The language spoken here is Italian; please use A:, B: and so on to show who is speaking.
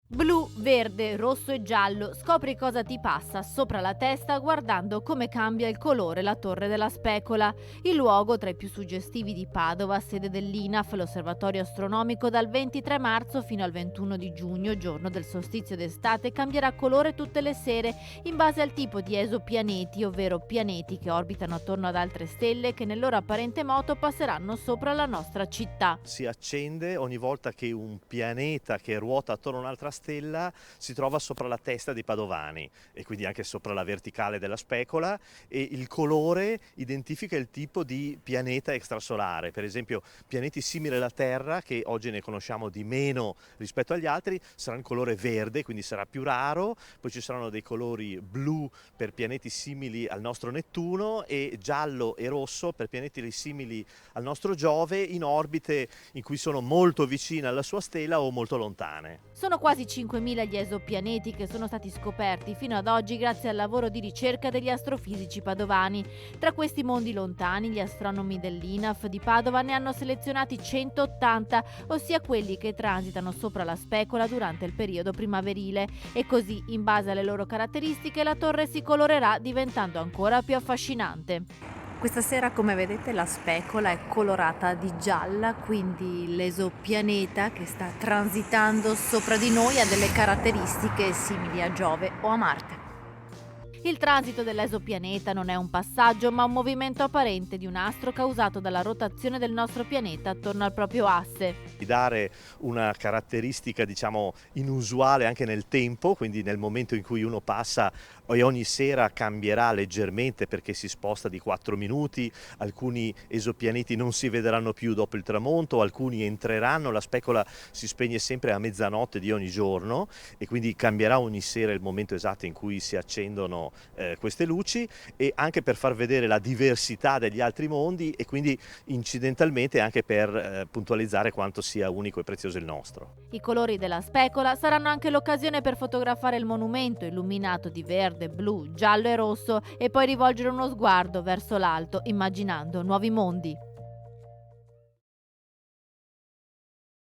A: Blu, verde, rosso e giallo. Scopri cosa ti passa sopra la testa guardando come cambia il colore la Torre della Specola. Il luogo tra i più suggestivi di Padova, sede dell'INAF, l'osservatorio astronomico, dal 23 marzo fino al 21 di giugno, giorno del solstizio d'estate, cambierà colore tutte le sere in base al tipo di esopianeti, ovvero pianeti che orbitano attorno ad altre stelle che nel loro apparente moto passeranno sopra la nostra città.
B: Si accende ogni volta che un pianeta che ruota attorno a un'altra stella si trova sopra la testa dei padovani e quindi anche sopra la verticale della specola, e il colore identifica il tipo di pianeta extrasolare. Per esempio pianeti simili alla Terra, che oggi ne conosciamo di meno rispetto agli altri, saranno colore verde, quindi sarà più raro. Poi ci saranno dei colori blu per pianeti simili al nostro Nettuno e giallo e rosso per pianeti simili al nostro Giove in orbite in cui sono molto vicine alla sua stella o molto lontane.
A: Sono quasi 5.000 gli esopianeti che sono stati scoperti fino ad oggi grazie al lavoro di ricerca degli astrofisici padovani. Tra questi mondi lontani, gli astronomi dell'INAF di Padova ne hanno selezionati 180, ossia quelli che transitano sopra la specola durante il periodo primaverile. E così, in base alle loro caratteristiche, la torre si colorerà diventando ancora più affascinante. Questa sera, come vedete, la specola è colorata di gialla, quindi l'esopianeta che sta transitando sopra di noi ha delle caratteristiche simili a Giove o a Marte. Il transito dell'esopianeta non è un passaggio, ma un movimento apparente di un astro causato dalla rotazione del nostro pianeta attorno al proprio asse.
B: Di dare una caratteristica, diciamo, inusuale anche nel tempo, quindi nel momento in cui uno passa e ogni sera cambierà leggermente perché si sposta di 4 minuti, alcuni esopianeti non si vedranno più dopo il tramonto, alcuni entreranno, la specola si spegne sempre a mezzanotte di ogni giorno e quindi cambierà ogni sera il momento esatto in cui si accendono queste luci, e anche per far vedere la diversità degli altri mondi e quindi incidentalmente anche per puntualizzare quanto sia unico e prezioso il nostro.
A: I colori della specola saranno anche l'occasione per fotografare il monumento illuminato di verde, blu, giallo e rosso e poi rivolgere uno sguardo verso l'alto immaginando nuovi mondi.